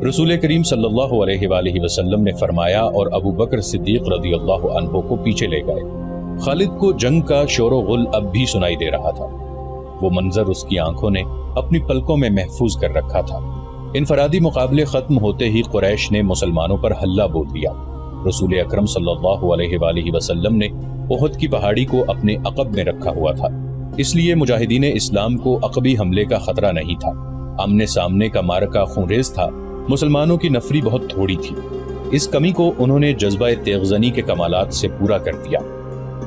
رسول کریم صلی اللہ علیہ وآلہ وسلم نے فرمایا اور ابو بکر صدیق رضی اللہ عنہ کو پیچھے لے گئے۔ خالد کو جنگ کا شور و غل اب بھی سنائی دے رہا تھا۔ وہ منظر اس کی آنکھوں نے اپنی پلکوں میں محفوظ کر رکھا تھا۔ انفرادی مقابلے ختم ہوتے ہی قریش نے مسلمانوں پر حملہ بول دیا۔ رسول اکرم صلی اللہ علیہ وآلہ وسلم نے احد کی پہاڑی کو اپنے عقب میں رکھا ہوا تھا، اس لیے مجاہدین اسلام کو عقبی حملے کا خطرہ نہیں تھا۔ آمنے سامنے کا معرکہ خونریز تھا، مسلمانوں کی نفری بہت تھوڑی تھی۔ اس کمی کو انہوں نے جذبہ تیغزنی کے کمالات سے پورا کر دیا۔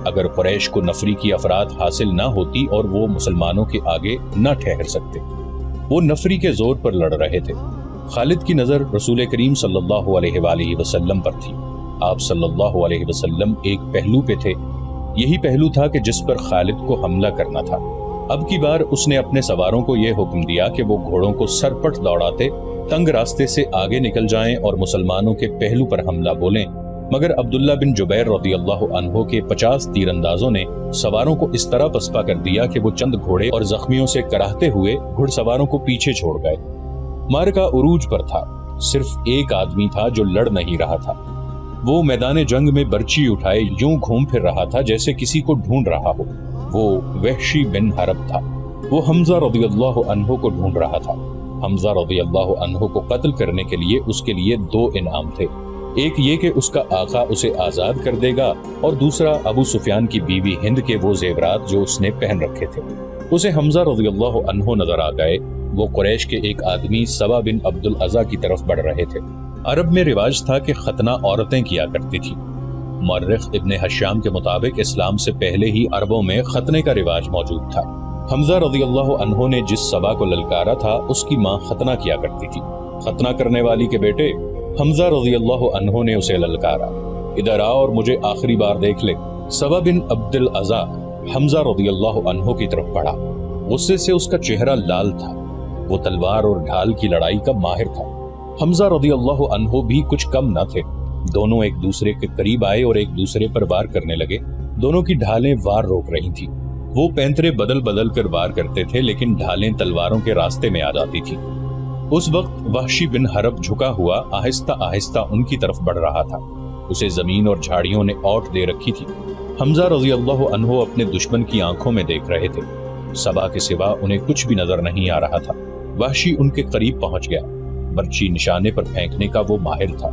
اگر قریش کو نفری کی افراد حاصل نہ ہوتی اور وہ مسلمانوں کے آگے نہ ٹھہر سکتے، وہ نفری کے زور پر لڑ رہے تھے۔ خالد کی نظر رسول کریم صلی اللہ علیہ وآلہ وسلم پر تھی۔ آپ صلی اللہ علیہ وسلم ایک پہلو پہ تھے، یہی پہلو تھا کہ جس پر خالد کو حملہ کرنا تھا۔ اب کی بار اس نے اپنے سواروں کو یہ حکم دیا کہ وہ گھوڑوں کو سرپٹ دوڑاتے تنگ راستے سے آگے نکل جائیں اور مسلمانوں کے پہلو پر حملہ بولیں، مگر عبداللہ بن جبیر رضی اللہ عنہ کے 50 تیر اندازوں نے سواروں کو اس طرح پسپا کر دیا کہ وہ چند گھوڑے اور زخمیوں سے کراہتے ہوئے گھڑ سواروں کو پیچھے چھوڑ گئے۔ معرکہ عروج پر تھا، صرف ایک آدمی تھا جو لڑ نہیں رہا تھا۔ وہ میدان جنگ میں برچی اٹھائے یوں گھوم پھر رہا تھا جیسے کسی کو ڈھونڈ رہا ہو۔ وہ وحشی بن حرب تھا۔ وہ حمزہ رضی اللہ عنہ کو ڈھونڈ رہا تھا۔ حمزہ رضی اللہ عنہ کو قتل کرنے کے لیے اس کے لیے 2 انعام تھے، ایک یہ کہ اس کا آقا اسے آزاد کر دے گا، اور دوسرا ابو سفیان کی بیوی ہند کے وہ زیورات جو اس نے پہن رکھے تھے۔ اسے حمزہ رضی اللہ عنہ نظر آ گئے۔ وہ قریش کے ایک آدمی سبا بن عبد العزا کی طرف بڑھ رہے تھے۔ عرب میں رواج تھا کہ ختنہ عورتیں کیا کرتی تھی۔ مورخ ابن حشام کے مطابق اسلام سے پہلے ہی عربوں میں ختنے کا رواج موجود تھا۔ حمزہ رضی اللہ عنہ نے جس سبا کو للکارا تھا اس کی ماں ختنہ کیا کرتی تھی۔ ختنہ کرنے والی کے بیٹے حمزہ رضی اللہ عنہ نے اسے للکارا، ادھر آ اور مجھے آخری بار دیکھ لے۔ سبا بن عبد العزا حمزہ رضی اللہ عنہ کی طرف بڑھا، غصے سے اس کا چہرہ لال تھا۔ وہ تلوار اور ڈھال کی لڑائی کا ماہر تھا۔ حمزہ رضی اللہ عنہ بھی کچھ کم نہ تھے۔ دونوں ایک دوسرے کے قریب آئے اور ایک دوسرے پر وار کرنے لگے۔ دونوں کی ڈھالیں وار روک رہی تھی۔ وہ پینترے بدل بدل کر وار کرتے تھے، لیکن ڈھالیں تلواروں کے راستے میں آ جاتی تھی۔ اس وقت وحشی بن حرب جھکا ہوا آہستہ آہستہ ان کی طرف بڑھ رہا تھا۔ اسے زمین اور جھاڑیوں نے اوٹ دے رکھی تھی۔ حمزہ رضی اللہ عنہ اپنے دشمن کی آنکھوں میں دیکھ رہے تھے۔ سبا کے سوا انہیں کچھ بھی نظر نہیں آ رہا تھا۔ وحشی ان کے قریب پہنچ گیا۔ برچی نشانے پر پھینکنے کا وہ ماہر تھا۔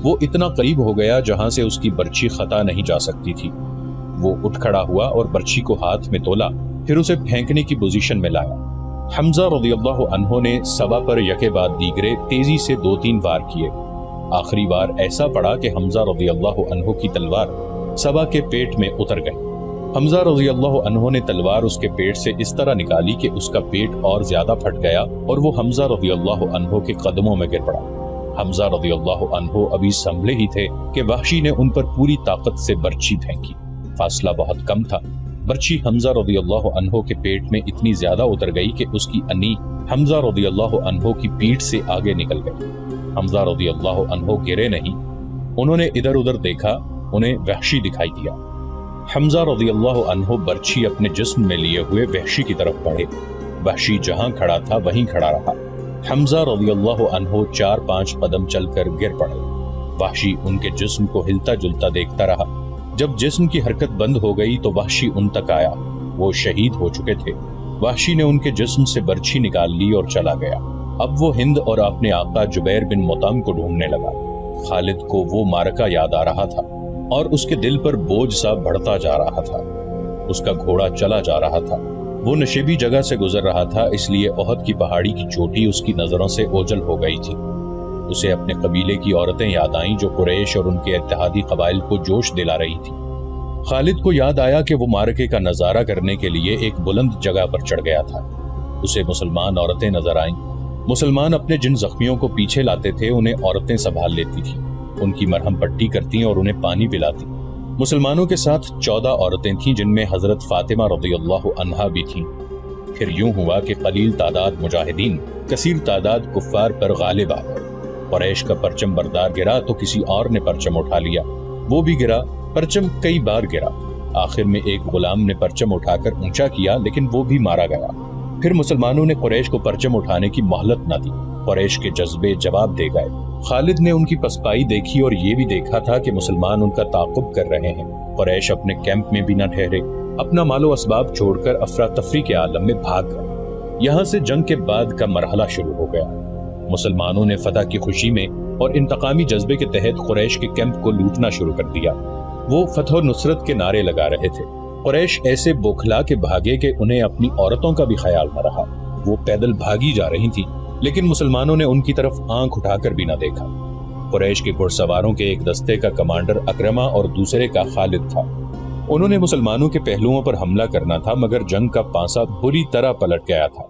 وہ اتنا قریب ہو گیا جہاں سے اس کی برچی خطا نہیں جا سکتی تھی۔ وہ اٹھ کھڑا ہوا اور برچی کو ہاتھ میں تولا، پھر اسے پھینکنے کی پوزیشن میں لایا۔ حمزہ رضی اللہ عنہ نے سبا پر یکے بعد دیگرے تیزی سے 2-3 وار کیے۔ آخری وار ایسا پڑا کہ حمزہ رضی اللہ عنہ کی تلوار سبا کے پیٹ میں اتر گئی۔ حمزہ رضی اللہ عنہ نے تلوار اس کے پیٹ سے اس طرح نکالی کہ اس کا پیٹ اور زیادہ پھٹ گیا اور وہ حمزہ رضی اللہ عنہ کے قدموں میں گر پڑا۔ حمزہ رضی اللہ عنہ ابھی سنبھلے ہی تھے کہ وحشی نے ان پر پوری طاقت سے برچی پھینکی۔ فاصلہ بہت کم تھا۔ برچی حمزہ رضی اللہ عنہ کے پیٹ میں اتنی زیادہ اتر گئی کہ اس کی انی حمزہ رضی اللہ عنہ کی پیٹھ سے آگے نکل گئی۔ حمزہ رضی اللہ عنہ گرے نہیں، انہوں نے ادھر ادھر دیکھا، انہیں وحشی دکھائی دیا۔ حمزہ رضی اللہ عنہ برچی اپنے جسم میں لیے ہوئے وحشی کی طرف بڑھے۔ وحشی جہاں کھڑا تھا وہیں کھڑا رہا۔ حمزہ رضی اللہ عنہ 4-5 قدم چل کر گر پڑے۔ وحشی ان کے جسم کو ہلتا جلتا دیکھتا رہا۔ جب جسم کی حرکت بند ہو گئی تو وحشی ان تک آیا۔ وہ شہید ہو چکے تھے۔ وحشی نے ان کے جسم سے برچی نکال لی اور چلا گیا۔ اب وہ ہند اور اپنے آقا جبیر بن مطعم کو ڈھونڈنے لگا۔ خالد کو وہ معرکہ یاد آ رہا تھا اور اس کے دل پر بوجھ سا بڑھتا جا رہا تھا۔ اس کا گھوڑا چلا جا رہا تھا۔ وہ نشیبی جگہ سے گزر رہا تھا، اس لیے احد کی پہاڑی کی چوٹی اس کی نظروں سے اوجھل ہو گئی تھی۔ اسے اپنے قبیلے کی عورتیں یاد آئیں جو قریش اور ان کے اتحادی قبائل کو جوش دلا رہی تھی۔ خالد کو یاد آیا کہ وہ معرکے کا نظارہ کرنے کے لیے ایک بلند جگہ پر چڑھ گیا تھا۔ اسے مسلمان عورتیں نظر آئیں۔ مسلمان اپنے جن زخمیوں کو پیچھے لاتے تھے انہیں عورتیں سنبھال لیتی تھیں، ان کی مرہم پٹی کرتی اور انہیں پانی پلاتی۔ مسلمانوں کے ساتھ 14 عورتیں تھیں جن میں حضرت فاطمہ رضی اللہ عنہا بھی تھیں۔ پھر یوں ہوا کہ قلیل تعداد مجاہدین کثیر تعداد کفار پر غالب آ گئے۔ قریش کا پرچم بردار گرا تو کسی اور نے پرچم اٹھا لیا، وہ بھی گرا۔ پرچم کئی بار گرا۔ آخر میں ایک غلام نے پرچم اٹھا کر اونچا کیا لیکن وہ بھی مارا گیا۔ پھر مسلمانوں نے قریش کو پرچم اٹھانے کی مہلت نہ دی۔ قریش کے جذبے جواب دے گئے۔ خالد نے ان کی پسپائی دیکھی اور یہ بھی دیکھا تھا کہ مسلمان ان کا تعاقب کر رہے ہیں۔ قریش اپنے کیمپ میں بھی نہ ٹھہرے، اپنا مال و اسباب چھوڑ کر افراتفری کے عالم میں بھاگ گئے۔ یہاں سے جنگ کے بعد کا مرحلہ شروع ہو گیا۔ مسلمانوں نے فتح کی خوشی میں اور انتقامی جذبے کے تحت قریش کے کیمپ کو لوٹنا شروع کر دیا۔ وہ فتح و نصرت کے نعرے لگا رہے تھے۔ قریش ایسے بوکھلا کے بھاگے کہ انہیں اپنی عورتوں کا بھی خیال نہ رہا۔ وہ پیدل بھاگی جا رہی تھی، لیکن مسلمانوں نے ان کی طرف آنکھ اٹھا کر بھی نہ دیکھا۔ قریش کے گھڑ سواروں کے ایک دستے کا کمانڈر اکرمہ اور دوسرے کا خالد تھا۔ انہوں نے مسلمانوں کے پہلوؤں پر حملہ کرنا تھا، مگر جنگ کا پانسا بری طرح پلٹ گیا تھا۔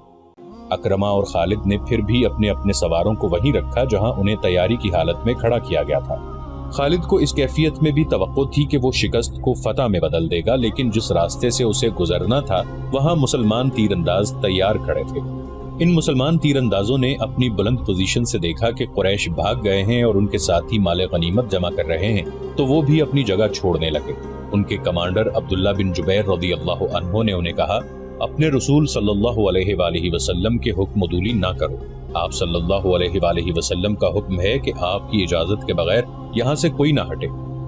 اکرمہ اور خالد نے پھر بھی اپنے اپنے سواروں کو وہیں رکھا جہاں انہیں تیاری کی حالت میں کھڑا کیا گیا تھا۔ خالد کو اس کیفیت میں بھی توقع تھی کہ وہ شکست کو فتح میں بدل دے گا، لیکن جس راستے سے اسے گزرنا تھا وہاں مسلمان تیر انداز تیار کھڑے تھے۔ ان مسلمان تیر اندازوں نے اپنی بلند پوزیشن سے دیکھا کہ قریش بھاگ گئے ہیں اور ان کے ساتھی مال غنیمت جمع کر رہے ہیں، تو وہ بھی اپنی جگہ چھوڑنے لگے۔ ان کے کمانڈر عبداللہ بن جبیر رضی اللہ عنہ نے انہیں کہا، اپنے رسول صلی اللہ علیہ وآلہ وسلم کے حکم عدولی نہ کرو۔ آپ صلی اللہ علیہ وآلہ وسلم کا حکم ہے کہ آپ کی اجازت کے بغیر یہاں سے کوئی نہ ہٹے۔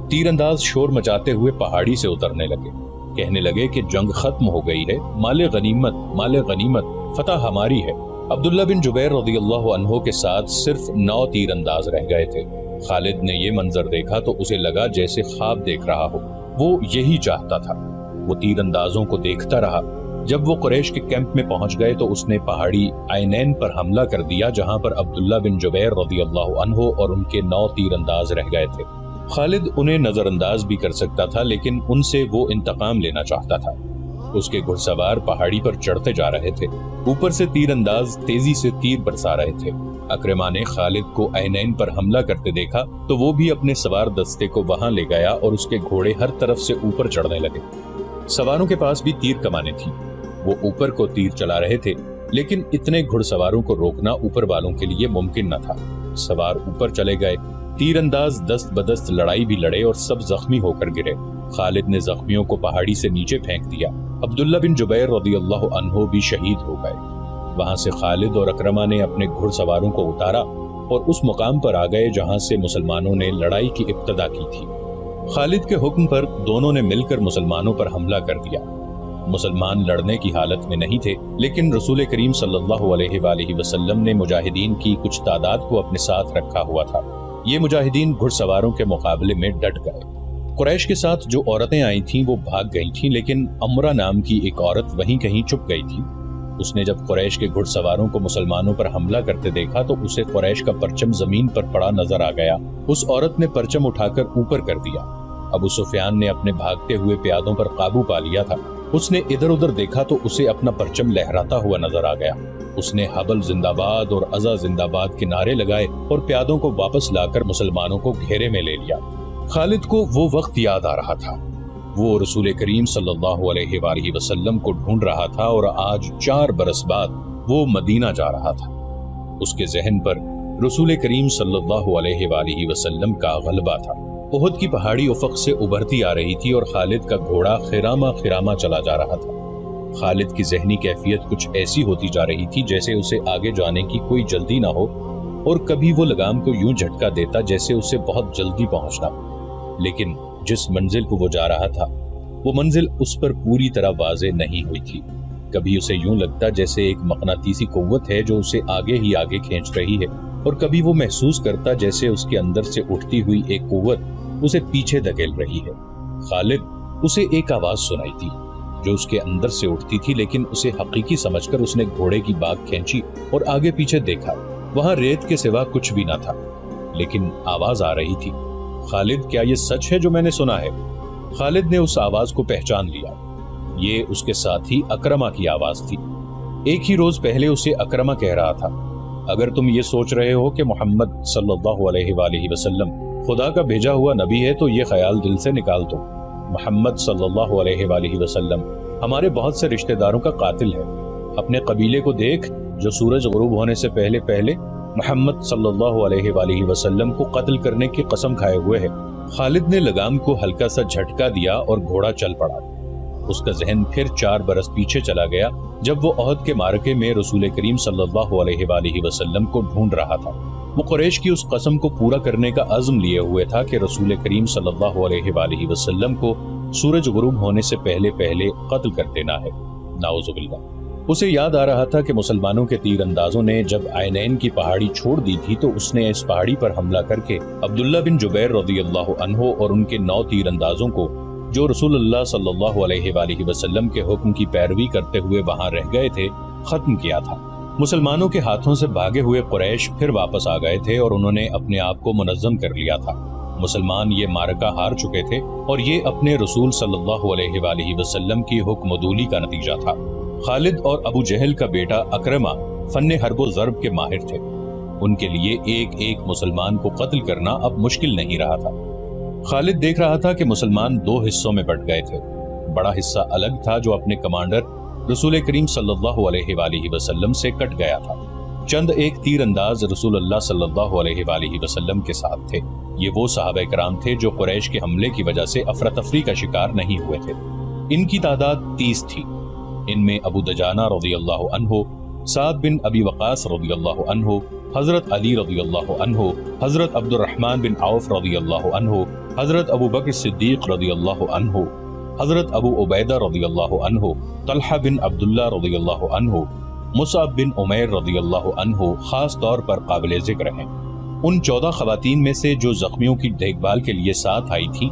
تیر انداز شور مچاتے ہوئے پہاڑی سے اترنے لگے، کہنے لگے کہ جنگ ختم ہو گئی ہے، مال غنیمت، مال غنیمت، فتح ہماری ہے۔ عبداللہ بن جبیر رضی اللہ عنہ کے ساتھ صرف 9 تیر انداز رہ گئے تھے۔ خالد نے یہ منظر دیکھا تو اسے لگا جیسے خواب دیکھ رہا ہو۔ وہ یہی چاہتا تھا۔ وہ تیر اندازوں کو دیکھتا رہا۔ جب وہ قریش کے کیمپ میں پہنچ گئے تو اس نے پہاڑی عینین پر حملہ کر دیا، جہاں پر عبداللہ بن جبیر رضی اللہ عنہ اور ان کے 9 تیر انداز رہ گئے تھے۔ خالد انہیں نظر انداز بھی کر سکتا تھا، لیکن ان سے وہ انتقام لینا چاہتا تھا۔ اس کے گھڑ سوار پہاڑی پر چڑھتے جا رہے تھے، اوپر سے تیر انداز تیزی سے تیر برسا رہے تھے۔ اکرمہ نے خالد کو عینین پر حملہ کرتے دیکھا تو وہ بھی اپنے سوار دستے کو وہاں لے گیا اور اس کے گھوڑے ہر طرف سے اوپر چڑھنے لگے۔ سواروں کے پاس بھی تیر کمانیں تھیں، وہ اوپر کو تیر چلا رہے تھے، لیکن اتنے گھڑ سواروں کو روکنا اوپر والوں کے لیے ممکن نہ تھا۔ سوار اوپر چلے گئے، تیر انداز دست بدست لڑائی بھی لڑے اور سب زخمی ہو کر گرے۔ خالد نے زخمیوں کو پہاڑی سے نیچے پھینک دیا۔ عبداللہ بن جبیر رضی اللہ عنہ بھی شہید ہو گئے۔ وہاں سے خالد اور اکرمہ نے اپنے گھڑ سواروں کو اتارا اور اس مقام پر آ گئے جہاں سے مسلمانوں نے لڑائی کی ابتدا کی تھی۔ خالد کے حکم پر دونوں نے مل کر مسلمانوں پر حملہ کر دیا۔ مسلمان لڑنے کی حالت میں نہیں تھے، لیکن رسول کریم صلی اللہ علیہ وآلہ وسلم نے مجاہدین کی کچھ تعداد کو اپنے ساتھ رکھا ہوا تھا۔ یہ مجاہدین گھڑ سواروں کے مقابلے میں ڈٹ گئے۔ قریش کے ساتھ جو عورتیں آئی تھیں وہ بھاگ گئی تھیں، لیکن امرہ نام کی ایک عورت وہیں کہیں چھپ گئی تھی۔ اس نے جب قریش کے گھڑ سواروں کو مسلمانوں پر حملہ کرتے دیکھا تو اسے قریش کا پرچم زمین پر پڑا نظر آ گیا۔ اس عورت نے پرچم اٹھا کر اوپر کر دیا۔ ابو سفیان نے اپنے بھاگتے ہوئے پیادوں پر قابو پا لیا تھا۔ اس نے ادھر ادھر دیکھا تو اسے اپنا پرچم لہراتا ہوا نظر آ گیا۔ اس نے حبل زندہ باد اور عزا زندہ باد کے نعرے لگائے اور پیادوں کو واپس لا کر مسلمانوں کو گھیرے میں لے لیا۔ خالد کو وہ وقت یاد آ رہا تھا۔ وہ رسول کریم صلی اللہ علیہ وآلہ وسلم کو ڈھونڈ رہا تھا اور آج 4 برس بعد وہ مدینہ جا رہا تھا۔ اس کے ذہن پر رسول کریم صلی اللہ علیہ وآلہ وسلم کا غلبہ تھا۔ احد کی پہاڑی افق سے ابھرتی آ رہی تھی اور خالد کا گھوڑا خرامہ خرامہ چلا جا رہا تھا۔ خالد کی ذہنی کیفیت کچھ ایسی ہوتی جا رہی تھی جیسے اسے آگے جانے کی کوئی جلدی نہ ہو، اور کبھی وہ لگام کو یوں جھٹکا دیتا جیسے اسے بہت جلدی پہنچنا۔ لیکن جس منزل کو وہ جا رہا تھا وہ منزل اس پر پوری طرح واضح نہیں ہوئی تھی۔ کبھی اسے یوں لگتا جیسے ایک مقناطیسی قوت ہے جو اسے آگے ہی آگے کھینچ رہی ہے، اور کبھی وہ محسوس کرتا جیسے اس کے اندر سے اٹھتی ہوئی ایک قوت اسے پیچھے دھکیل رہی ہے۔ خالد اسے ایک آواز سنائی تھی جو اس کے اندر سے اٹھتی تھی، لیکن اسے حقیقی سمجھ کر اس نے گھوڑے کی باگ کھینچی اور آگے پیچھے دیکھا۔ وہاں ریت کے سوا کچھ بھی نہ تھا، لیکن آواز آ رہی تھی۔ خالد، کیا یہ سچ ہے جو میں نے سنا ہے؟ خالد نے اس آواز کو پہچان لیا۔ یہ اس کے ساتھی اکرمہ کی آواز تھی۔ ایک ہی روز پہلے اسے اکرمہ کہہ رہا تھا، اگر تم یہ سوچ رہے ہو کہ محمد صلی اللہ علیہ وآلہ وسلم خدا کا بھیجا ہوا نبی ہے تو یہ خیال دل سے نکال دو۔ محمد صلی اللہ علیہ وآلہ وسلم ہمارے بہت سے رشتہ داروں کا قاتل ہے۔ اپنے قبیلے کو دیکھ جو سورج غروب ہونے سے پہلے پہلے محمد صلی اللہ علیہ وآلہ وسلم کو قتل کرنے کی قسم کھائے ہوئے ہے۔ خالد نے لگام کو ہلکا سا جھٹکا دیا اور گھوڑا چل پڑا۔ اس کا ذہن پھر 4 برس پیچھے چلا گیا جب وہ احد کے معرکے میں رسول کریم صلی اللہ علیہ وآلہ وسلم کو ڈھونڈ رہا تھا۔ وہ قریش کی اس قسم کو پورا کرنے کا عزم لیے ہوئے تھا کہ رسول کریم صلی اللہ علیہ وآلہ وسلم کو سورج غروب ہونے سے پہلے قتل کر دینا ہے، نعوذ باللہ۔ اسے یاد آ رہا تھا کہ مسلمانوں کے تیر اندازوں نے جب عینین کی پہاڑی چھوڑ دی تھی تو اس نے اس پہاڑی پر حملہ کر کے عبداللہ بن جبیر رضی اللہ عنہ اور ان کے 9 تیر اندازوں کو، جو رسول اللہ صلی اللہ علیہ وآلہ وسلم کے حکم کی پیروی کرتے ہوئے وہاں رہ گئے تھے، ختم کیا تھا۔ مسلمانوں کے ہاتھوں سے بھاگے ہوئے قریش پھر واپس آ گئے تھے اور انہوں نے اپنے آپ کو منظم کر لیا تھا۔ مسلمان یہ معرکہ ہار چکے تھے اور یہ اپنے رسول صلی اللہ علیہ وآلہ وسلم کی حکم عدولی کا نتیجہ تھا۔ خالد اور ابو جہل کا بیٹا اکرمہ فن حرب و ضرب کے ماہر تھے۔ ان کے لیے ایک ایک مسلمان کو قتل کرنا اب مشکل نہیں رہا تھا۔ خالد دیکھ رہا تھا کہ مسلمان 2 حصوں میں بٹ گئے تھے۔ بڑا حصہ الگ تھا جو اپنے کمانڈر رسول کریم صلی اللہ علیہ وآلہ وسلم سے کٹ گیا تھا۔ چند ایک تیر انداز رسول اللہ صلی اللہ علیہ وآلہ وسلم کے ساتھ تھے۔ یہ وہ صحابہ کرام تھے جو قریش کے حملے کی وجہ سے افراتفری کا شکار نہیں ہوئے تھے۔ ان کی تعداد 30 تھی۔ ان میں ابو دجانہ رضی اللہ عنہ، سعد بن ابی وقاص رضی اللہ عنہ، حضرت علی رضی اللہ عنہ، حضرت عبد الرحمن بن عوف رضی اللہ عنہ، حضرت ابو بکر صدیق رضی اللہ عنہ، حضرت ابو عبیدہ رضی اللہ عنہ، طلحہ بن عبداللہ رضی اللہ عنہ، مصعب بن عمیر رضی اللہ عنہ خاص طور پر قابل ذکر ہیں۔ ان 14 خواتین میں سے جو زخمیوں کی دیکھ بھال کے لیے ساتھ آئی تھیں،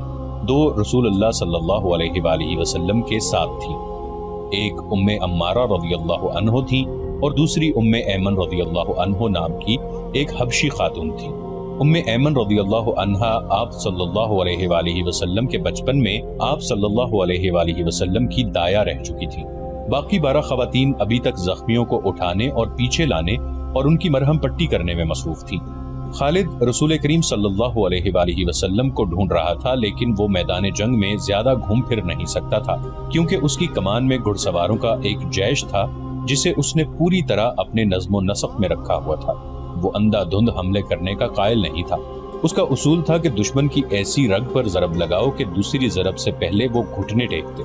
2 رسول اللہ صلی اللہ علیہ وآلہ وسلم کے ساتھ تھیں۔ ایک ام عمارہ رضی اللہ عنہ تھی اور دوسری ام ایمن رضی اللہ عنہ نام کی ایک حبشی خاتون تھی۔ ام ایمن رضی اللہ عنہا آپ صلی اللہ علیہ وآلہ وسلم کے بچپن میں آپ صلی اللہ علیہ وآلہ وسلم کی دایا رہ چکی تھی۔ باقی 12 خواتین ابھی تک زخمیوں کو اٹھانے اور پیچھے لانے اور ان کی مرہم پٹی کرنے میں مصروف تھی۔ خالد رسول کریم صلی اللہ علیہ وآلہ وسلم کو ڈھونڈ رہا تھا، لیکن وہ میدان جنگ میں زیادہ گھوم پھر نہیں سکتا تھا کیونکہ اس کی کمان میں گھڑ سواروں کا ایک جیش تھا جسے اس نے پوری طرح اپنے نظم و نسق میں رکھا ہوا تھا۔ وہ اندھا دھند حملے کرنے کا قائل نہیں تھا۔ اس کا اصول تھا کہ دشمن کی ایسی رگ پر ضرب لگاؤ کہ دوسری ضرب سے پہلے وہ گھٹنے ٹیکتے۔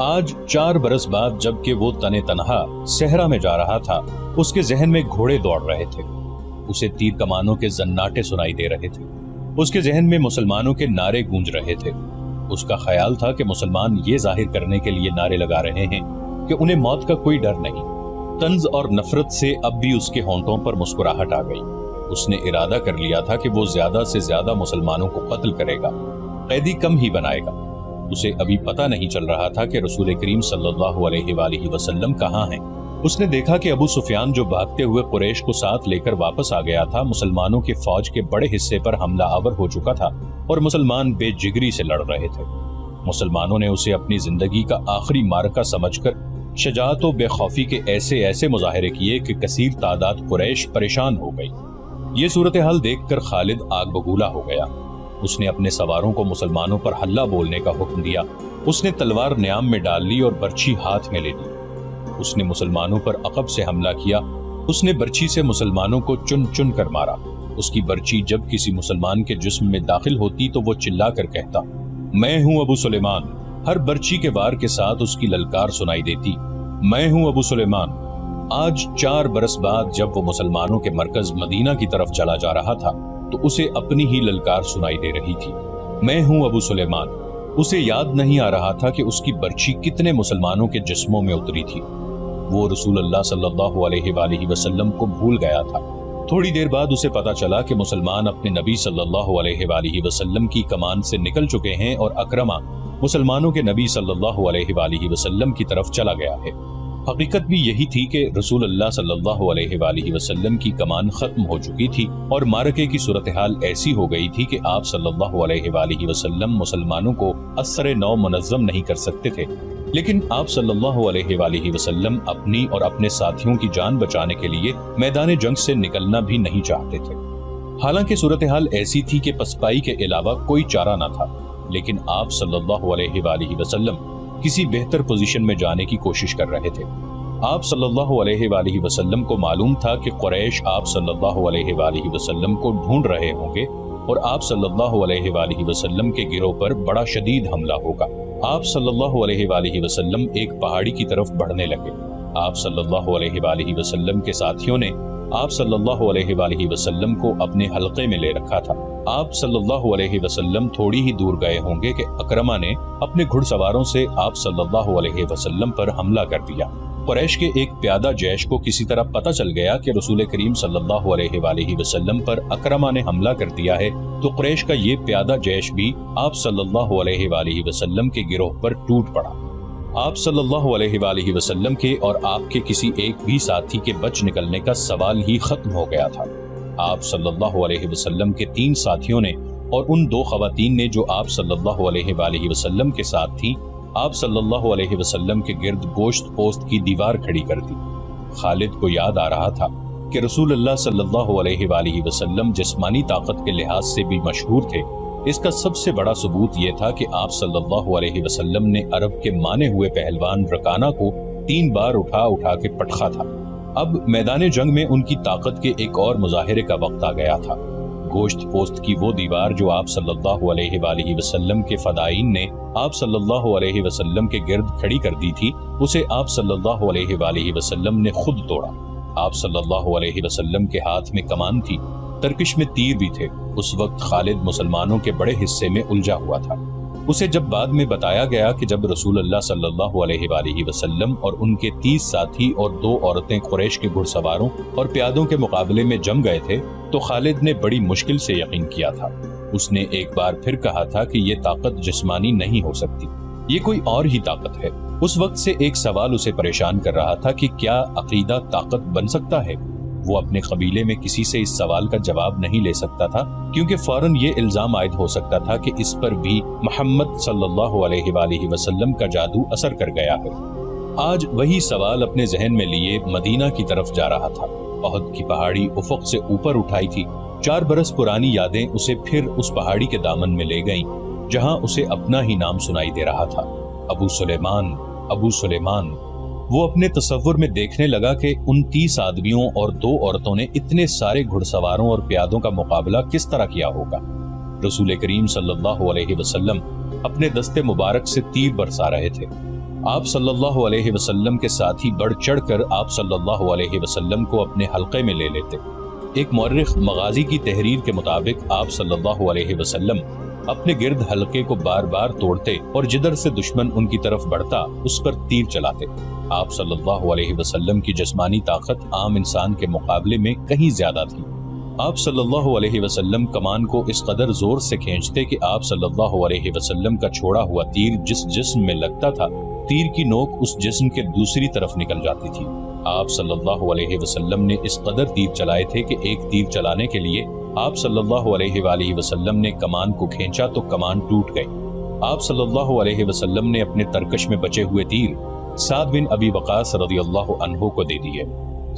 آج 4 برس بعد جب کہ وہ تنے تنہا صحرا میں جا رہا تھا، اس کے ذہن میں گھوڑے دوڑ رہے تھے۔ اسے تیر کمانوں کے زناٹے سنائی دے رہے تھے۔ اس کے ذہن میں مسلمانوں کے نعرے گونج رہے تھے۔ اس کا خیال تھا کہ مسلمان یہ ظاہر کرنے کے لیے نعرے لگا رہے ہیں کہ انہیں موت کا کوئی ڈر نہیں۔ طنز اور نفرت سے اب بھی اس کے ہونٹوں پر مسکراہٹ آ گئی۔ اس نے ارادہ کر لیا تھا کہ وہ زیادہ سے زیادہ مسلمانوں کو قتل کرے گا، قیدی کم ہی بنائے گا۔ اسے ابھی پتہ نہیں چل رہا تھا کہ رسول کریم صلی اللہ علیہ وآلہ وسلم کہاں ہیں۔ اس نے دیکھا کہ ابو سفیان جو بھاگتے ہوئے قریش کو ساتھ لے کر واپس آ گیا تھا، مسلمانوں کے فوج کے بڑے حصے پر حملہ آور ہو چکا تھا اور مسلمان بے جگری سے لڑ رہے تھے۔ مسلمانوں نے اسے اپنی زندگی کا آخری معرکہ سمجھ کر شجاعت و بے خوفی کے ایسے مظاہرے کیے کہ کثیر تعداد قریش پریشان ہو گئی۔ یہ صورتحال دیکھ کر خالد آگ بگولا ہو گیا۔ اس نے اپنے سواروں کو مسلمانوں پر حلہ بولنے کا حکم دیا۔ اس نے تلوار نیام میں ڈال لی اور برچھی ہاتھ میں لے لی۔ اس نے مسلمانوں پر عقب سے حملہ کیا۔ اس نے برچھی سے مسلمانوں کو چن چن کر مارا۔ اس کی برچھی جب کسی مسلمان کے جسم میں داخل ہوتی تو وہ چلا کر کہتا، میں ہوں ابو سلیمان۔ ہر برچھی کے وار کے ساتھ اس کی للکار سنائی دیتی، میں ہوں ابو سلیمان۔ آج 4 برس بعد جب وہ مسلمانوں کے مرکز مدینہ کی طرف چلا جا رہا تھا تو اسے اپنی ہی للکار سنائی دے رہی تھی، میں ہوں ابو سلیمان۔ اسے یاد نہیں آ رہا تھا کہ اس کی برچھی کتنے مسلمانوں کے جسموں میں اتری تھی۔ وہ رسول اللہ صلی اللہ علیہ وآلہ وسلم کو بھول گیا تھا۔ تھوڑی دیر بعد اسے پتا چلا کہ مسلمان اپنے نبی صلی اللہ علیہ وآلہ وسلم کی کمان سے نکل چکے ہیں اور اکرمہ مسلمانوں کے نبی صلی اللہ علیہ وآلہ وسلم کی طرف چلا گیا ہے۔ حقیقت بھی یہی تھی کہ رسول اللہ صلی اللہ علیہ وآلہ وسلم کی کمان ختم ہو چکی تھی اور معرکے کی صورتحال ایسی ہو گئی تھی کہ آپ صلی اللہ علیہ وآلہ وسلم مسلمانوں کو اثر نو منظم نہیں کر سکتے تھے، لیکن آپ صلی اللہ علیہ وآلہ وسلم اپنی اور اپنے ساتھیوں کی جان بچانے کے لیے میدان جنگ سے نکلنا بھی نہیں چاہتے تھے۔ حالانکہ صورتحال ایسی تھی کہ پسپائی کے علاوہ کوئی چارہ نہ تھا، لیکن آپ صلی اللہ علیہ وآلہ وسلم کسی بہتر پوزیشن میں جانے کی کوشش کر رہے تھے۔ آپ صلی اللہ علیہ وآلہ وسلم کو معلوم تھا کہ قریش آپ صلی اللہ علیہ وآلہ وسلم کو ڈھونڈ رہے ہوں گے اور آپ صلی اللہ علیہ وآلہ وسلم کے گروہ پر بڑا شدید حملہ ہوگا۔ آپ صلی اللہ علیہ وآلہ وسلم ایک پہاڑی کی طرف بڑھنے لگے۔ آپ صلی اللہ علیہ وآلہ وسلم کے ساتھیوں نے آپ صلی اللہ علیہ وآلہ وسلم کو اپنے حلقے میں لے رکھا تھا۔ آپ صلی اللہ علیہ وسلم تھوڑی ہی دور گئے ہوں گے کہ اکرمہ نے اپنے گھڑ سواروں سے آپ صلی اللہ علیہ وسلم پر حملہ کر دیا۔ قریش کے ایک پیادہ جیش کو کسی طرح پتہ چل گیا کہ رسول کریم صلی اللہ علیہ وآلہ وسلم پر اکرمہ نے حملہ کر دیا ہے، تو قریش کا یہ پیادہ جیش بھی آپ صلی اللہ علیہ وآلہ وسلم کے گروہ پر ٹوٹ پڑا۔ آپ صلی اللہ علیہ وآلہ وسلم کے اور آپ کے کسی ایک بھی ساتھی کے بچ نکلنے کا سوال ہی ختم ہو گیا تھا۔ آپ صلی اللہ علیہ وسلم کے 3 ساتھیوں نے اور ان 2 خواتین نے جو آپ صلی اللہ علیہ وآلہ وسلم کے ساتھ تھیں، آپ صلی اللہ علیہ وسلم کے گرد گوشت پوست کی دیوار کھڑی کر دی۔ خالد کو یاد آ رہا تھا کہ رسول اللہ صلی اللہ علیہ وآلہ وسلم جسمانی طاقت کے لحاظ سے بھی مشہور تھے۔ اس کا سب سے بڑا ثبوت یہ تھا کہ آپ صلی اللہ علیہ وسلم نے عرب کے مانے ہوئے پہلوان رکانہ کو 3 بار اٹھا اٹھا کے پٹخا تھا۔ اب میدان جنگ میں ان کی طاقت کے ایک اور مظاہرے کا وقت آ گیا تھا۔ گوشت پوست کی وہ دیوار جو آپ صلی اللہ علیہ وآلہ وسلم کے فدائین نے آپ صلی اللہ علیہ وسلم کے گرد کھڑی کر دی تھی، اسے آپ صلی اللہ علیہ وآلہ وسلم نے خود توڑا۔ آپ صلی اللہ علیہ وسلم کے ہاتھ میں کمان تھی، ترکش میں تیر بھی تھے۔ اس وقت خالد مسلمانوں کے بڑے حصے میں الجھا ہوا تھا۔ اسے جب بعد میں بتایا گیا کہ جب رسول اللہ صلی اللہ علیہ وآلہ وسلم اور ان کے 30 ساتھی اور 2 عورتیں قریش کے گھڑ سواروں اور پیادوں کے مقابلے میں جم گئے تھے، تو خالد نے بڑی مشکل سے یقین کیا تھا۔ اس نے ایک بار پھر کہا تھا کہ یہ طاقت جسمانی نہیں ہو سکتی، یہ کوئی اور ہی طاقت ہے۔ اس وقت سے ایک سوال اسے پریشان کر رہا تھا کہ کیا عقیدہ طاقت بن سکتا ہے؟ وہ اپنے قبیلے میں کسی سے اس سوال کا جواب نہیں لے سکتا تھا، کیونکہ فوراً یہ الزام عائد ہو سکتا تھا کہ اس پر بھی محمد صلی اللہ علیہ وآلہ وسلم کا جادو اثر کر گیا ہے۔ آج وہی سوال اپنے ذہن میں لیے مدینہ کی طرف جا رہا تھا۔ احد کی پہاڑی افق سے اوپر اٹھائی تھی۔ 4 برس پرانی یادیں اسے پھر اس پہاڑی کے دامن میں لے گئیں جہاں اسے اپنا ہی نام سنائی دے رہا تھا، ابو سلیمان، ابو سلیمان۔ وہ اپنے تصور میں دیکھنے لگا کہ ان 30 آدمیوں اور 2 عورتوں نے اتنے سارے گھڑ سواروں اور پیادوں کا مقابلہ کس طرح کیا ہوگا۔ رسول کریم صلی اللہ علیہ وسلم اپنے دستے مبارک سے تیر برسا رہے تھے۔ آپ صلی اللہ علیہ وسلم کے ساتھی بڑھ چڑھ کر آپ صلی اللہ علیہ وسلم کو اپنے حلقے میں لے لیتے۔ ایک مورخ مغازی کی تحریر کے مطابق آپ صلی اللہ علیہ وسلم اپنے گرد حلقے کو بار بار توڑتے اور جدھر سے دشمن ان کی طرف بڑھتا اس پر تیر چلاتے۔ آپ صلی اللہ علیہ وسلم کی جسمانی طاقت عام انسان کے مقابلے میں کہیں زیادہ تھی۔ آپ صلی اللہ علیہ وسلم کمان کو اس قدر زور سے کھینچتے کہ آپ صلی اللہ علیہ وسلم کا چھوڑا ہوا تیر جس جسم میں لگتا تھا، تیر کی نوک اس جسم کے دوسری طرف نکل جاتی تھی۔ آپ صلی اللہ علیہ وسلم نے اس قدر تیر چلائے تھے کہ ایک تیر چلانے کے لیے آپ صلی اللہ علیہ وآلہ وسلم نے کمان کو کھینچا تو کمان ٹوٹ گئی۔ آپ صلی اللہ علیہ وسلم نے اپنے ترکش میں بچے ہوئے تیر سعد بن ابی وقاص رضی اللہ عنہ کو دے دیے۔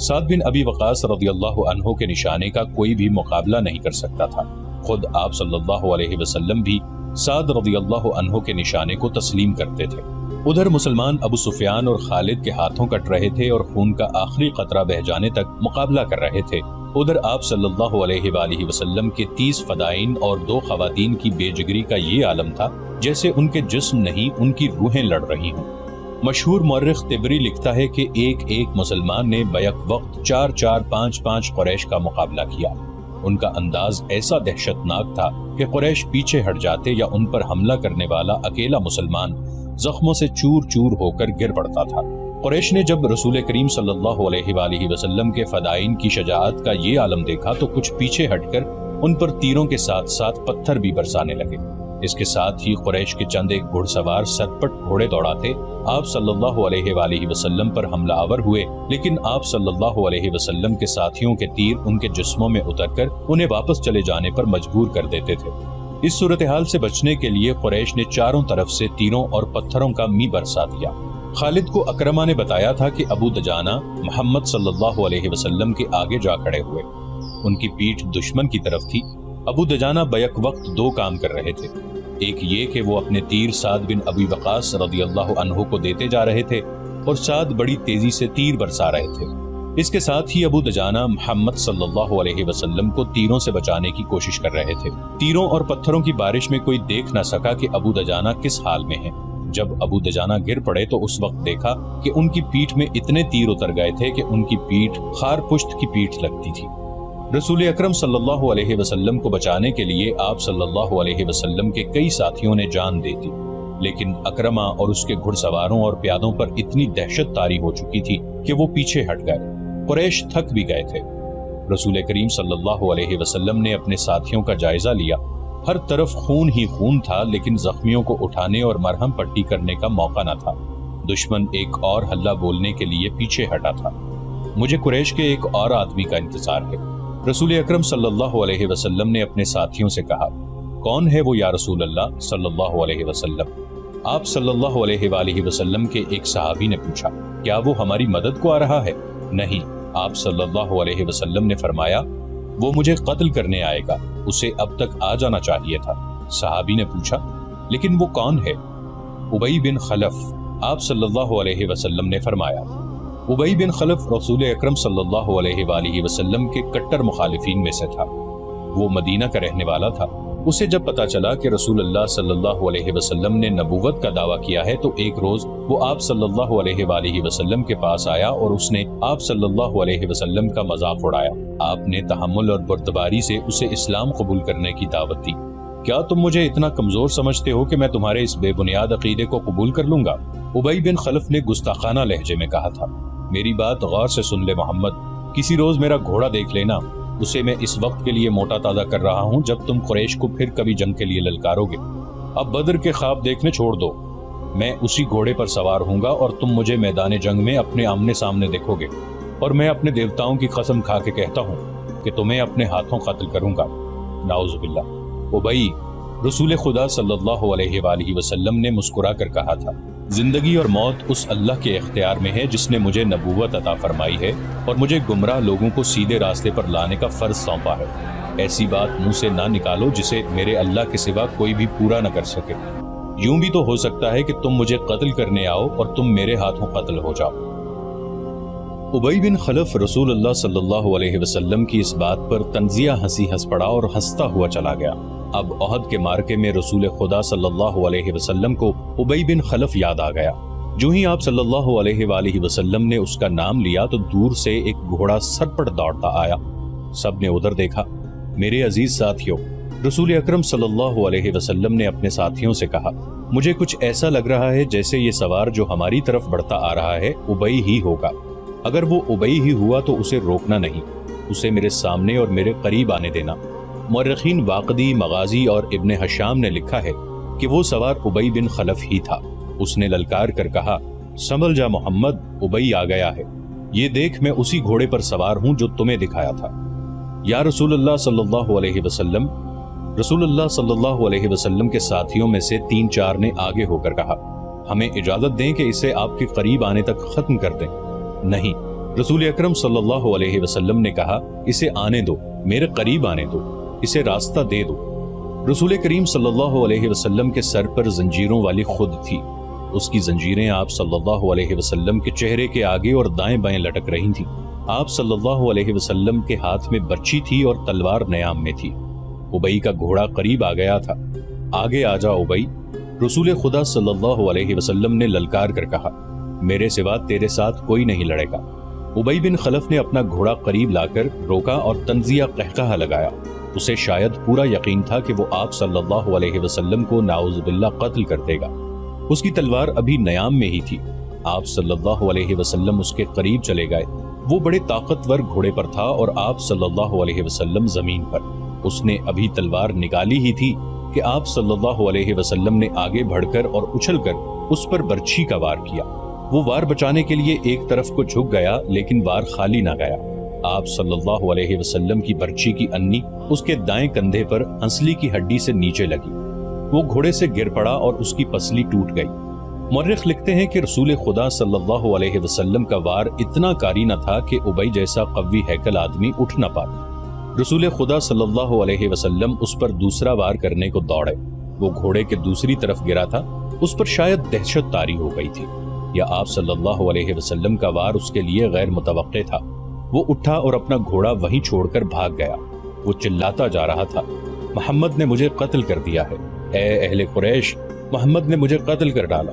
سعد بن ابی وقاص رضی اللہ عنہ کے نشانے کا کوئی بھی مقابلہ نہیں کر سکتا تھا۔ خود آپ صلی اللہ علیہ وسلم بھی سعد رضی اللہ عنہ کے نشانے کو تسلیم کرتے تھے۔ ادھر مسلمان ابو سفیان اور خالد کے ہاتھوں کٹ رہے تھے اور خون کا آخری قطرہ بہ جانے تک مقابلہ کر رہے تھے۔ ادھر آپ صلی اللہ علیہ وآلہ وسلم کے 30 فدائین اور 2 خواتین کی بے جگری کا یہ عالم تھا جیسے ان کے جسم نہیں ان کی روحیں لڑ رہی ہوں۔ مشہور مورخ طبری لکھتا ہے کہ ایک ایک مسلمان نے بیک وقت 4 5 قریش کا مقابلہ کیا۔ ان کا انداز ایسا دہشت ناک تھا کہ قریش پیچھے ہٹ جاتے یا ان پر حملہ کرنے والا اکیلا مسلمان زخموں سے چور چور ہو کر گر پڑتا تھا۔ قریش نے جب رسول کریم صلی اللہ علیہ وآلہ وسلم کے فدائین کی شجاعت کا یہ عالم دیکھا تو کچھ پیچھے ہٹ کر ان پر تیروں کے ساتھ ساتھ پتھر بھی برسانے لگے۔ اس کے ساتھ ہی قریش کے چند ایک گھڑ سوار سرپٹ گھوڑے دوڑاتے آپ صلی اللہ علیہ وآلہ وسلم پر حملہ آور ہوئے، لیکن آپ صلی اللہ علیہ وسلم کے ساتھیوں کے تیر ان کے جسموں میں اتر کر انہیں واپس چلے جانے پر مجبور کر دیتے تھے۔ اس صورتحال سے بچنے کے لیے قریش نے چاروں طرف سے تیروں اور پتھروں کا می برسا دیا۔ خالد کو اکرمہ نے بتایا تھا کہ ابو دجانہ محمد صلی اللہ علیہ وسلم کے آگے جا کھڑے ہوئے، ان کی پیٹھ دشمن کی طرف تھی۔ ابو دجانہ بیک وقت 2 کام کر رہے تھے، ایک یہ کہ وہ اپنے تیر سعد بن ابی وقاص رضی اللہ عنہ کو دیتے جا رہے تھے اور سعد بڑی تیزی سے تیر برسا رہے تھے۔ اس کے ساتھ ہی ابو دجانہ محمد صلی اللہ علیہ وسلم کو تیروں سے بچانے کی کوشش کر رہے تھے۔ تیروں اور پتھروں کی بارش میں کوئی دیکھ نہ سکا کہ ابو دجانہ کس حال میں ہیں۔ جب ابو دجانہ گر پڑے تو اس وقت دیکھا کہ ان کی پیٹھ میں اتنے تیر اتر گئے تھے کہ ان کی پیٹھ خار پشت کی پیٹھ لگتی تھی۔ رسول اکرم صلی اللہ علیہ وسلم کو بچانے کے لیے آپ صلی اللہ علیہ وسلم کے کئی ساتھیوں نے جان دے دی، لیکن اکرمہ اور اس کے گھڑ سواروں اور پیادوں پر اتنی دہشت طاری ہو چکی تھی کہ وہ پیچھے ہٹ گئے۔ قریش تھک بھی گئے تھے۔ رسول کریم صلی اللہ علیہ وسلم نے اپنے ساتھیوں کا جائزہ لیا۔ ہر طرف خون ہی خون تھا، لیکن زخمیوں کو اٹھانے اور مرہم پٹی کرنے کا موقع نہ تھا۔ دشمن ایک اور حلہ بولنے کے لیے پیچھے ہٹا تھا۔ مجھے قریش کے ایک اور آدمی کا انتظار ہے۔ رسول اکرم صلی اللہ علیہ وسلم نے اپنے ساتھیوں سے کہا، کون ہے وہ یا رسول اللہ صلی اللہ علیہ وسلم؟ آپ صلی اللہ علیہ وآلہ وسلم کے ایک صحابی نے پوچھا، کیا وہ ہماری مدد کو آ رہا ہے؟ نہیں، آپ صلی اللہ علیہ وسلم نے فرمایا، وہ مجھے قتل کرنے آئے گا، اسے اب تک آ جانا چاہیے تھا۔ صحابی نے پوچھا، لیکن وہ کون ہے؟ ابی بن خلف۔ آپ صلی اللہ علیہ وسلم نے فرمایا، ابی بن خلف رسول اکرم صلی اللہ علیہ وآلہ وسلم کے کٹر مخالفین میں سے تھا۔ وہ مدینہ کا رہنے والا تھا۔ اسے جب پتا چلا کہ رسول اللہ صلی اللہ علیہ وسلم نے نبوت کا دعویٰ کیا ہے تو ایک روز وہ آپ صلی اللہ علیہ وآلہ وسلم کے پاس آیا اور اس نے آپ صلی اللہ علیہ وسلم کا مذاق اڑایا۔ آپ نے تحمل اور بردباری سے اسے اسلام قبول کرنے کی دعوت دی۔ کیا تم مجھے اتنا کمزور سمجھتے ہو کہ میں تمہارے اس بے بنیاد عقیدے کو قبول کر لوں گا؟ ابی بن خلف نے گستاخانہ لہجے میں کہا تھا، میری بات غور سے سن لے محمد، کسی روز میرا گھوڑا دیکھ لینا، اسے میں اس وقت کے لیے موٹا تازہ کر رہا ہوں جب تم قریش کو پھر کبھی جنگ کے لیے للکارو گے۔ اب بدر کے خواب دیکھنے چھوڑ دو، میں اسی گھوڑے پر سوار ہوں گا اور تم مجھے میدان جنگ میں اپنے آمنے سامنے دیکھو گے، اور میں اپنے دیوتاؤں کی قسم کھا کے کہتا ہوں کہ تمہیں اپنے ہاتھوں قتل کروں گا۔ نعوذ باللہ۔ ابی، رسول خدا صلی اللہ علیہ وآلہ وسلم نے مسکرا کر کہا تھا، زندگی اور موت اس اللہ کے اختیار میں ہے جس نے مجھے نبوت عطا فرمائی ہے اور مجھے گمراہ لوگوں کو سیدھے راستے پر لانے کا فرض سونپا ہے۔ ایسی بات منہ سے نہ نکالو جسے میرے اللہ کے سوا کوئی بھی پورا نہ کر سکے۔ یوں بھی تو ہو سکتا ہے کہ تم مجھے قتل کرنے آؤ اور تم میرے ہاتھوں قتل ہو جاؤ۔ ابی بن خلف رسول اللہ صلی اللہ علیہ وسلم کی اس بات پر تنزیہ ہنسی ہنس پڑا اور ہنستا ہوا چلا گیا۔ اب احد کے مارکے میں رسول خدا صلی اللہ علیہ وسلم کو ابی بن خلف یاد آ گیا۔ جو ہی آپ صلی اللہ علیہ وآلہ وسلم نے اس کا نام لیا تو دور سے ایک گھوڑا سر پر دوڑتا آیا۔ سب نے ادھر دیکھا۔ میرے عزیز ساتھیوں، رسول اکرم صلی اللہ علیہ وسلم نے اپنے ساتھیوں سے کہا، مجھے کچھ ایسا لگ رہا ہے جیسے یہ سوار جو ہماری طرف بڑھتا آ رہا ہے ابی ہی ہوگا۔ اگر وہ ابی ہی ہوا تو اسے روکنا نہیں، اسے میرے سامنے اور میرے قریب آنے دینا۔ مورخین واقدی، مغازی اور ابن حشام نے لکھا ہے کہ وہ سوار ابی بن خلف ہی تھا۔ اس نے للکار کر کہا، سنبھل جا محمد، ابی آ گیا ہے، یہ دیکھ میں اسی گھوڑے پر سوار ہوں جو تمہیں دکھایا تھا۔ یا رسول اللہ صلی اللہ علیہ وسلم۔ رسول اللہ صلی اللہ علیہ وسلم کے ساتھیوں میں سے 3-4 نے آگے ہو کر کہا، ہمیں اجازت دیں کہ اسے آپ کے قریب آنے تک ختم کر دیں۔ نہیں، رسول اکرم صلی اللہ علیہ وسلم نے کہا، اسے آنے دو، میرے قریب آنے دو، اسے راستہ دے دو۔ رسول کریم صلی اللہ علیہ وسلم کے سر پر زنجیروں والی خود تھی۔ اس کی زنجیریں آپ صلی اللہ علیہ وسلم کے چہرے کے آگے اور دائیں بائیں لٹک رہی تھیں۔ آپ صلی اللہ علیہ وسلم کے ہاتھ میں برچی تھی اور تلوار نیام میں تھی۔ ابی کا گھوڑا قریب آ گیا تھا۔ آگے آ جا ابی، رسول خدا صلی اللہ علیہ وسلم نے للکار کر کہا، میرے سوا تیرے ساتھ کوئی نہیں لڑے گا۔ ابی بن خلف نے اپنا گھوڑا قریب لا کر روکا اور تنزیہ قہقہہ لگایا۔ اسے شاید پورا یقین تھا کہ وہ آپ صلی اللہ علیہ وسلم کو نعوذ باللہ قتل کر دے گا۔ اس کی تلوار ابھی نیام میں ہی تھی۔ آپ صلی اللہ علیہ وسلم اس کے قریب چلے گئے۔ وہ بڑے طاقتور گھوڑے پر تھا اور آپ صلی اللہ علیہ وسلم زمین پر۔ اس نے ابھی تلوار نکالی ہی تھی کہ آپ صلی اللہ علیہ وسلم نے آگے بڑھ کر اور اچھل کر اس پر برچھی کا وار کیا۔ وہ وار بچانے کے لیے ایک طرف کو جھک گیا لیکن وار خالی نہ گیا۔ آپ صلی اللہ علیہ وسلم کی برچی کی انی اس کے دائیں کندھے پر ہنسلی کی ہڈی سے نیچے لگی۔ وہ گھوڑے سے گر پڑا اور اس کی پسلی ٹوٹ گئی۔ مورخ لکھتے ہیں کہ رسول خدا صلی اللہ علیہ وسلم کا وار اتنا کاری نہ تھا کہ ابی جیسا قوی ہیکل آدمی اٹھ نہ پاتا۔ رسول خدا صلی اللہ علیہ وسلم اس پر دوسرا وار کرنے کو دوڑے۔ وہ گھوڑے کے دوسری طرف گرا تھا۔ اس پر شاید دہشت طاری ہو گئی تھی یا آپ صلی اللہ علیہ وسلم کا وار اس کے لیے غیر متوقع تھا۔ وہ اٹھا اور اپنا گھوڑا وہیں چھوڑ کر بھاگ گیا۔ وہ چلاتا جا رہا تھا، محمد نے مجھے قتل کر دیا ہے، اے اہل قریش، محمد نے مجھے قتل کر ڈالا۔